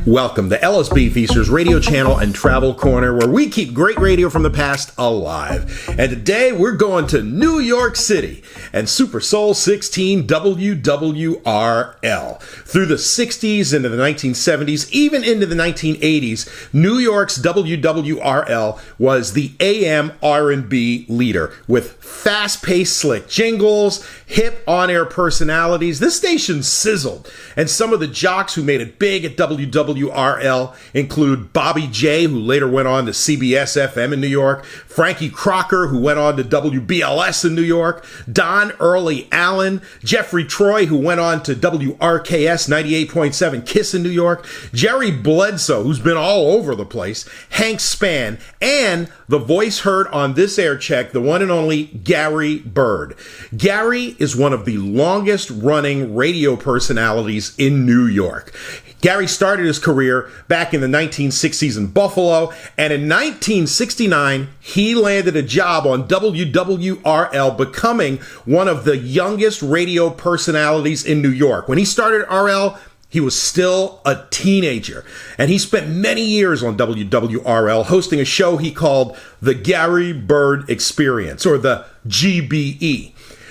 Welcome to LSB Feasters Radio Channel and Travel Corner, where we keep great radio from the past alive. And today we're going to New York City and Super Soul 16 WWRL. Through the 60s, into the 1970s, even into the 1980s, New York's WWRL was the AM R&B leader with fast-paced, slick jingles, hip on-air personalities. This station sizzled, and some of the jocks who made it big at WWRL include Bobby J, who later went on to CBS FM in New York, Frankie Crocker, who went on to WBLS in New York, Don Early Allen, Jeffery Troy, who went on to WRKS 98.7 KISS in New York, Gary Bledsoe, who's been all over the place, Hank Spann, and the voice heard on this Aircheck, the one and only Gary Byrd. Gary is one of the longest running radio personalities in New York. Gary started his career back in the 1960s in Buffalo, and in 1969, he landed a job on WWRL, becoming one of the youngest radio personalities in New York. When he started RL, he was still a teenager, and he spent many years on WWRL hosting a show he called the Gary Byrd Experience, or the GBE.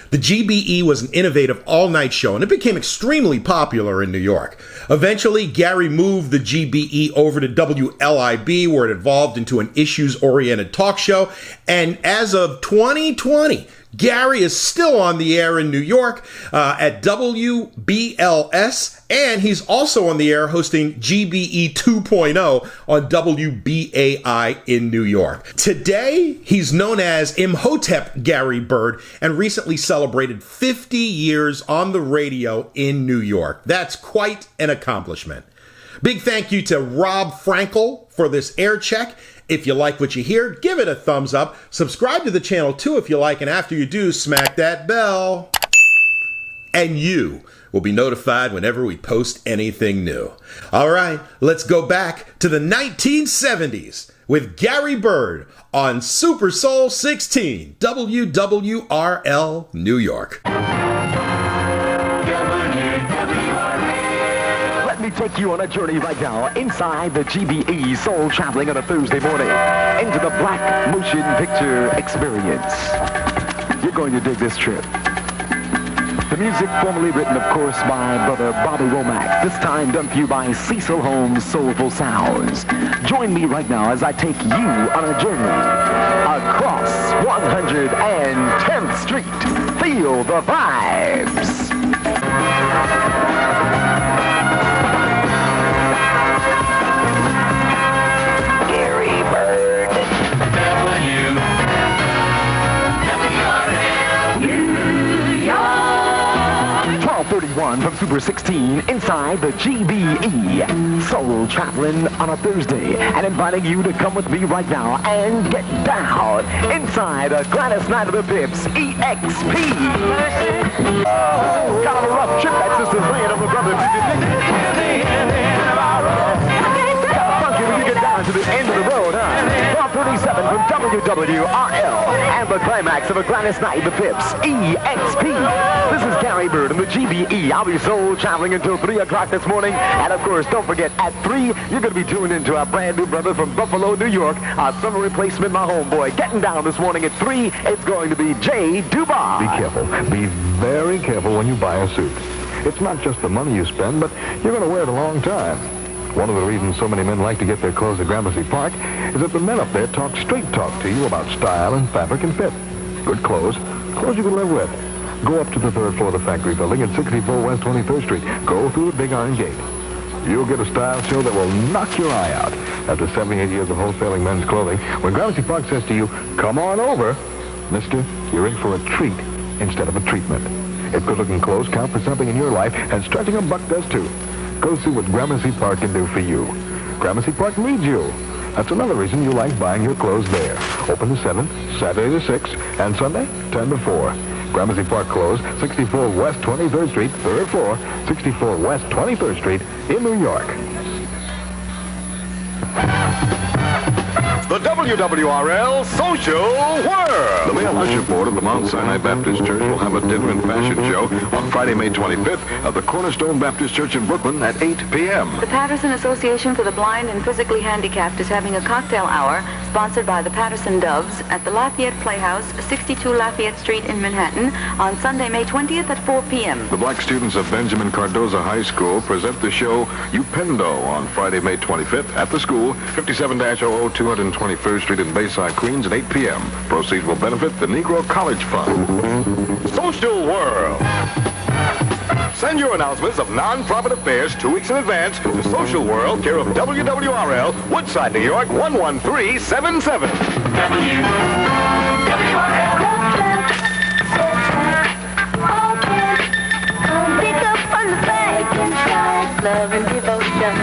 The GBE was an innovative all-night show, and it became extremely popular in New York. Eventually, Gary moved the GBE over to WLIB, where it evolved into an issues-oriented talk show. And as of 2020, Gary is still on the air in New York at WBLS, and he's also on the air hosting GBE 2.0 on WBAI in New York. Today, he's known as Imhotep Gary Byrd and recently celebrated 50 years on the radio in New York. That's quite an accomplishment. Big thank you to Rob Frankel for this air check. If you like what you hear, give it a thumbs up. Subscribe to the channel too if you like, and after you do, smack that bell. And you will be notified whenever we post anything new. All right, let's go back to the 1970s with Gary Byrd on Super Soul 16 WWRL New York. Let me take you on a journey right now inside the GBE, soul traveling on a Thursday morning into the Black Motion Picture Experience. You're going to dig this trip. The music formerly written, of course, by brother Bobby Womack, this time done for you by Cecil Holmes' Soulful Sounds. Join me right now as I take you on a journey across 110th Street. Feel the vibes. Gary Byrd. WWRL from Super 16 inside the GBE. Soul traveling on a Thursday and inviting you to come with me right now and get down inside a Gladys Night of the Pips EXP. Oh, kind of a rough trip that sister's laying on the brother. Funky when you get down to the end of the road, huh? 1237 from WWRL and the climax of a Gladys Night of the Pips EXP. This is Gary Byrd and the GBE. I'll be soul traveling until 3 o'clock this morning. And of course, don't forget, at 3, you're going to be tuned into our brand new brother from Buffalo, New York, our summer replacement, my homeboy. Getting down this morning at 3, it's going to be Jay Dubois. Be careful. Be very careful when you buy a suit. It's not just the money you spend, but you're going to wear it a long time. One of the reasons so many men like to get their clothes at Gramercy Park is that the men up there talk straight talk to you about style and fabric and fit. Good clothes you can live with. Go up to the 3rd floor of the factory building at 64 West 23rd Street. Go through the big iron gate. You'll get a style show that will knock your eye out. After 78 years of wholesaling men's clothing, when Gramercy Park says to you, come on over, mister, you're in for a treat instead of a treatment. If good-looking clothes count for something in your life, and stretching a buck does too, go see what Gramercy Park can do for you. Gramercy Park needs you. That's another reason you like buying your clothes there. Open to 7, Saturday to 6, and Sunday 10 to 4. Gramercy Park Clothes, 64 West 23rd Street, 3rd floor, 64 West 23rd Street in New York. The WWRL Social World. The male usher board of the Mount Sinai Baptist Church will have a dinner and fashion show on Friday, May 25th at the Cornerstone Baptist Church in Brooklyn at 8 p.m. The Patterson Association for the Blind and Physically Handicapped is having a cocktail hour sponsored by the Patterson Doves at the Lafayette Playhouse, 62 Lafayette Street in Manhattan on Sunday, May 20th at 4 p.m. The black students of Benjamin Cardoza High School present the show Upendo on Friday, May 25th at the school, 57-00 221st Street in Bayside, Queens at 8 p.m. Proceeds will benefit the Negro College Fund. Social World. Send your announcements of non-profit affairs 2 weeks in advance to Social World, care of WWRL, Woodside, New York, 11377. WWRL. Pick up on the bag inside, love and devotion.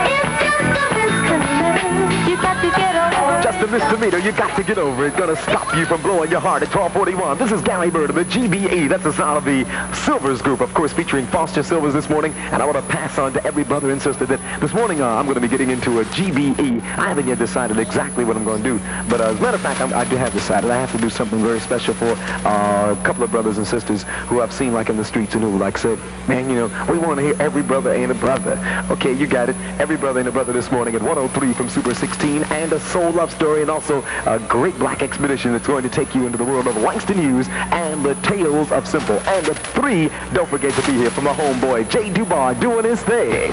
It's just a misdemeanor. You got to get over. Just a misdemeanor, you got to get over it. Gonna stop you from blowing your heart at 1241. This is Gary Byrd of the GBE. That's the sound of the Silvers Group, of course, featuring Foster Silvers this morning. And I want to pass on to every brother and sister that this morning I'm going to be getting into a GBE. I haven't yet decided exactly what I'm going to do. But as a matter of fact, I do have decided I have to do something very special for a couple of brothers and sisters who I've seen like in the streets and who like said, man, you know, we want to hear every brother ain't a brother. Okay, you got it. Every brother ain't a brother this morning at 103 from Super 16 and a soul love story and also a great black expedition that's going to take you into the world of Langston Hughes and the Tales of Simple. And the 3, don't forget to be here from my homeboy Jay Dubar doing his thing.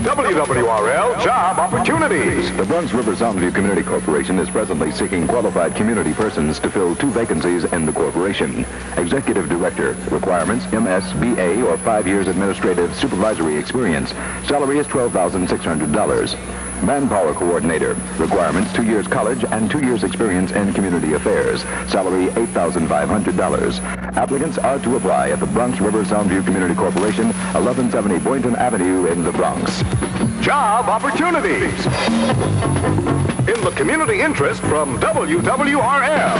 WWRL Job Opportunities. The Bronx River Soundview Community Corporation is presently seeking qualified community persons to fill 2 vacancies in the corporation. Executive Director. Requirements, MS, BA, or 5 years administrative supervisory experience. Salary is $12,600. Manpower Coordinator. Requirements, 2 years college and 2 years experience in community affairs. Salary, $8,500. Applicants are to apply at the Bronx River Soundview Community Corporation, 1170 Boynton Avenue in the Bronx. Job Opportunities. In the community interest from WWRL.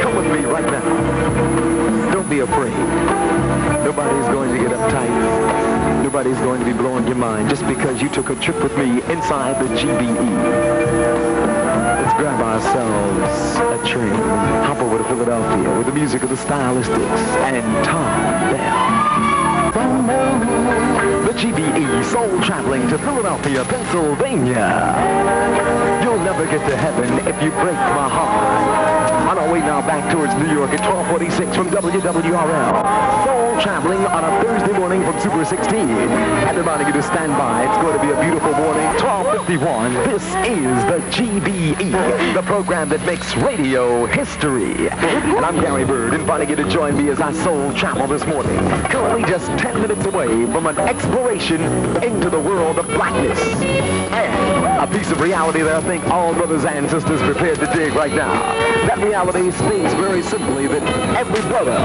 Come with me right now. Don't be afraid. Nobody's going to get uptight. Nobody's going to be blowing your mind just because you took a trip with me inside the GBE. Let's grab ourselves a train and hop over to Philadelphia with the music of the Stylistics and Tom Bell. The GBE soul traveling to Philadelphia, Pennsylvania. You'll never get to heaven if you break my heart. On our way now back towards New York at 1246 from WWRL. Soul traveling on a Thursday morning from Super 16. And reminding you to stand by. It's going to be a beautiful morning. 1251. This is the GBE, the program that makes radio history. And I'm Gary Byrd, inviting you to join me as I soul travel this morning. Currently just 10 minutes away from an exploration into the world of blackness. And a piece of reality that I think all brothers and sisters prepared to dig right now. That reality states very simply that every brother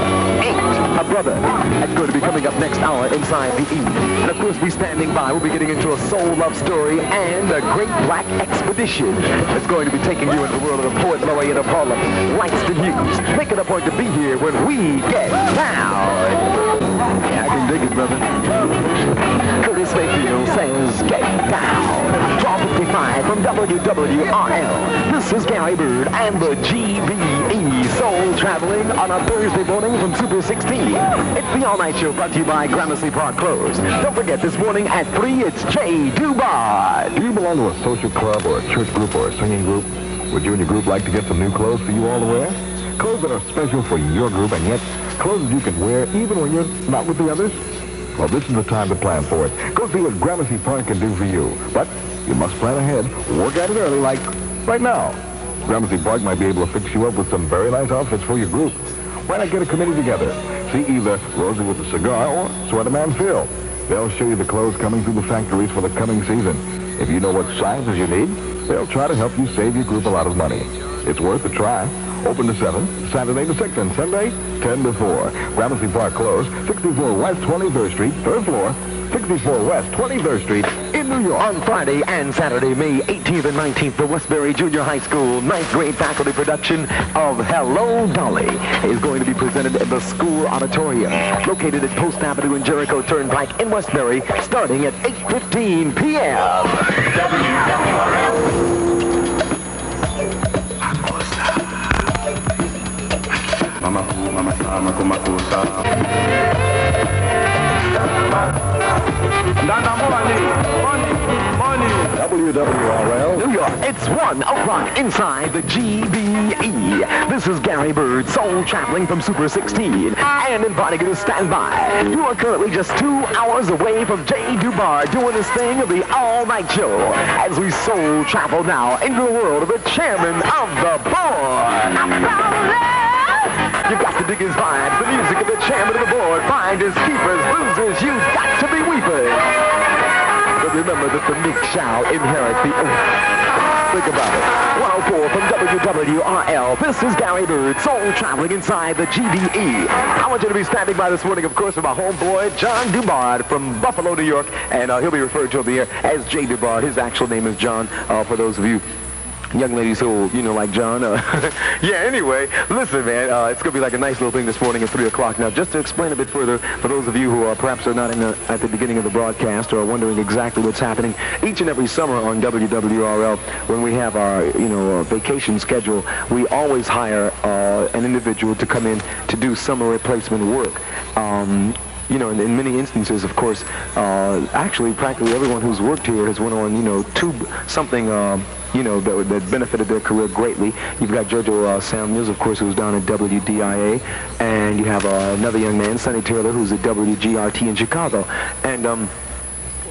ain't a brother. That's going to be coming up next hour inside the E. And of course, we standing by. We'll be getting into a soul love story and a great black expedition that's going to be taking you into the world of the poet laureate of Harlem, Langston Hughes. Make it a point to be here when we get down. Yeah, I can dig it, brother. Curtis Mayfield says, get down. 1255 from WWRL. This is Gary Byrd and the GBE Soul traveling on a Thursday morning from Super 16. It's the all-night show brought to you by Gramercy Park Clothes. Don't forget, this morning at 3, it's Jay Dubar. Do you belong to a social club or a church group or a singing group? Would you and your group like to get some new clothes for you all to wear? Clothes that are special for your group and yet clothes you can wear even when you're not with the others? Well, this is the time to plan for it. Go see what Gramercy Park can do for you. But you must plan ahead. Work at it early, like right now. Gramercy Park might be able to fix you up with some very nice outfits for your group. Why not get a committee together? See either Rosie with the cigar or Sweaterman Phil. They'll show you the clothes coming through the factories for the coming season. If you know what sizes you need, they'll try to help you save your group a lot of money. It's worth a try. Open to 7, Saturday to 6, and Sunday 10 to 4. Gramercy Park closed, 64 West 23rd Street, 3rd floor, 64 West 23rd Street in New York. On Friday and Saturday, May 18th and 19th, the Westbury Junior High School 9th grade faculty production of Hello Dolly is going to be presented in the school auditorium, located at Post Avenue and Jericho Turnpike in Westbury, starting at 8:15 p.m. WWRL. New York, it's 1 o'clock inside the GBE. This is Gary Byrd, soul traveling from Super 16, and inviting you to stand by. You are currently just 2 hours away from Jay Dubar doing his thing of the all-night show as we soul travel now into the world of the chairman of the board. You've got to dig his vibes, the music of the chairman of the board. Finders, keepers, losers, you've got to be weepers. But remember that the meek shall inherit the earth. Think about it. 104 from WWRL. This is Gary Byrd, soul traveling inside the GBE. I want you to be standing by this morning, of course, with my homeboy, John Dubard from Buffalo, New York. And he'll be referred to over here as Jay Dubard. His actual name is John, for those of you young ladies who, like John. Yeah, anyway, listen, man, it's going to be like a nice little thing this morning at 3 o'clock. Now, just to explain a bit further, for those of you who perhaps are not at the beginning of the broadcast or are wondering exactly what's happening, each and every summer on WWRL, when we have our, vacation schedule, we always hire an individual to come in to do summer replacement work. In many instances, of course, actually, practically everyone who's worked here has went on, that benefited their career greatly. You've got Jojo Samuels, of course, who's down at WDIA, and you have another young man, Sonny Taylor, who's at WGRT in Chicago. And I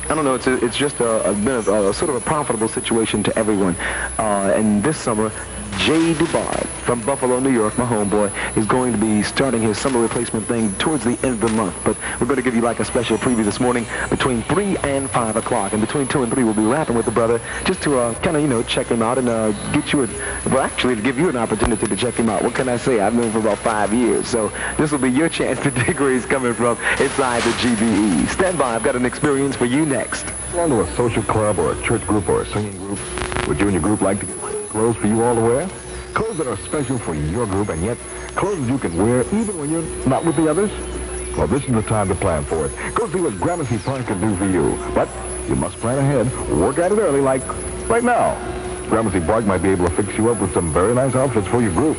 don't know, it's just been a sort of a profitable situation to everyone. And this summer, Jay Dubard from Buffalo, New York, my homeboy, is going to be starting his summer replacement thing towards the end of the month. But we're going to give you like a special preview this morning between 3 and 5 o'clock. And between 2 and 3, we'll be rapping with the brother just to kind of, check him out and get you to give you an opportunity to check him out. What can I say? I've known him for about 5 years. So this will be your chance to dig where he's coming from inside the GBE. Stand by. I've got an experience for you next. Belong to a social club or a church group or a singing group? Would you and your group like to get clothes for you all to wear? Clothes that are special for your group and yet clothes you can wear even when you're not with the others? Well, this is the time to plan for it. Go see what Gramercy Park can do for you. But you must plan ahead. Work at it early, like right now. Gramercy Park might be able to fix you up with some very nice outfits for your group.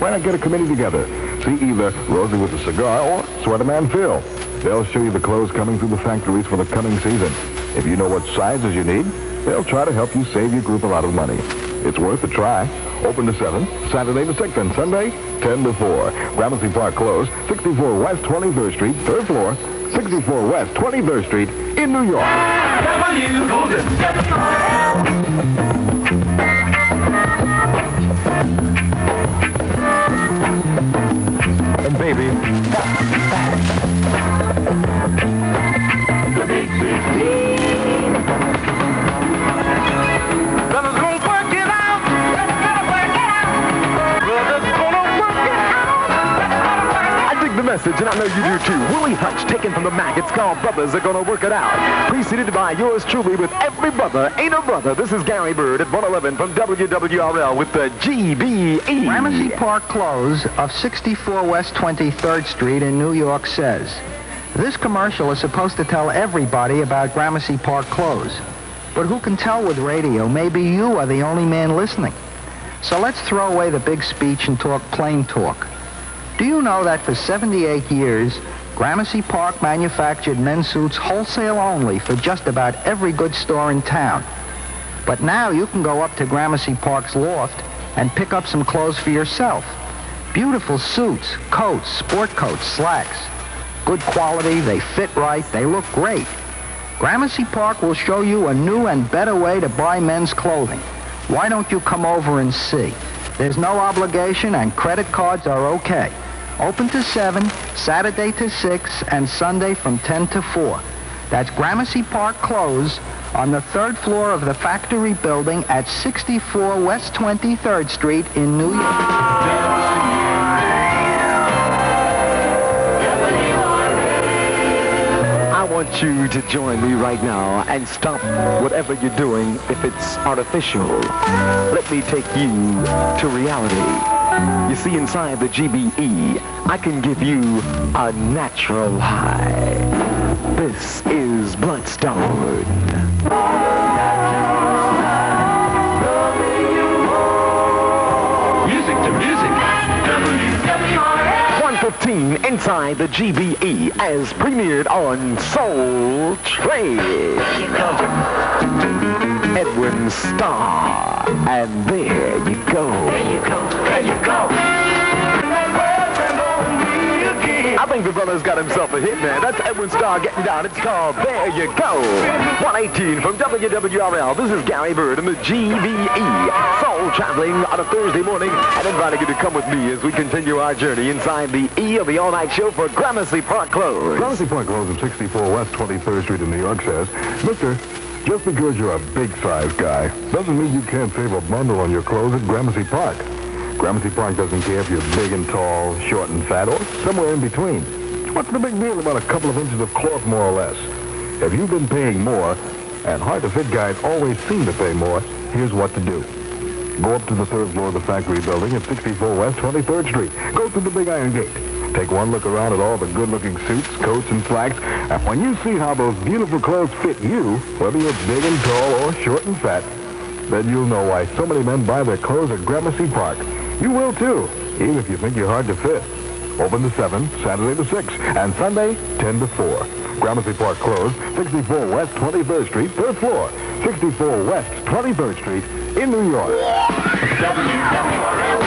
Why not get a committee together? See either Rosie with the Cigar or Sweater Man Phil. They'll show you the clothes coming through the factories for the coming season. If you know what sizes you need, they'll try to help you save your group a lot of money. It's worth a try. Open to 7, Saturday to 6, and Sunday 10 to 4. Gramercy Park closed, 64 West 23rd Street, 3rd floor, 64 West 23rd Street in New York. And baby, The Big 16. the message, and I know you do too. Willie Hutch, taken from the Mac. It's called Brothers Are Gonna Work It Out. Preceded by yours truly with Every Brother Ain't a Brother. This is Gary Byrd at 111 from WWRL with the GBE. Gramercy Park close of 64 West 23rd Street in New York says, this commercial is supposed to tell everybody about Gramercy Park close. But who can tell with radio? Maybe you are the only man listening. So let's throw away the big speech and talk plain talk. Do you know that for 78 years, Gramercy Park manufactured men's suits wholesale only for just about every good store in town? But now you can go up to Gramercy Park's loft and pick up some clothes for yourself. Beautiful suits, coats, sport coats, slacks. Good quality, they fit right, they look great. Gramercy Park will show you a new and better way to buy men's clothing. Why don't you come over and see? There's no obligation and credit cards are okay. Open to 7, Saturday to 6, and Sunday from 10 to 4. That's Gramercy Park Clothes on the 3rd floor of the factory building at 64 West 23rd Street in New York. I want you to join me right now and stop whatever you're doing if it's artificial. Let me take you to reality. You see, inside the GBE, I can give you a natural high. This is Bloodstone. Music to music. WWRL. 115 inside the GBE as premiered on Soul Train. Edwin Starr. And there you go. There you go. There you go. I think the brother's got himself a hit, man. That's Edwin Starr getting down. It's called There You Go. 118 from WWRL. This is Gary Byrd and the GBE. Soul traveling on a Thursday morning and inviting you to come with me as we continue our journey inside the E of the all-night show for Gramercy Park Clothes. Gramercy Park Clothes at 64 West 23rd Street in New York says, Mister, just because you're a big-size guy doesn't mean you can't save a bundle on your clothes at Gramercy Park. Gramercy Park doesn't care if you're big and tall, short and fat, or somewhere in between. What's the big deal about a couple of inches of cloth, more or less? If you've been paying more, and hard-to-fit guys always seem to pay more, here's what to do. Go up to the 3rd floor of the factory building at 64 West 23rd Street. Go through the big iron gate. Take one look around at all the good-looking suits, coats, and slacks, and when you see how those beautiful clothes fit you, whether you're big and tall or short and fat, then you'll know why so many men buy their clothes at Gramercy Park. You will, too, even if you think you're hard to fit. Open to 7, Saturday to 6, and Sunday, 10 to 4. Gramercy Park Clothes, 64 West 23rd Street, 3rd floor, 64 West 23rd Street in New York. WWRL.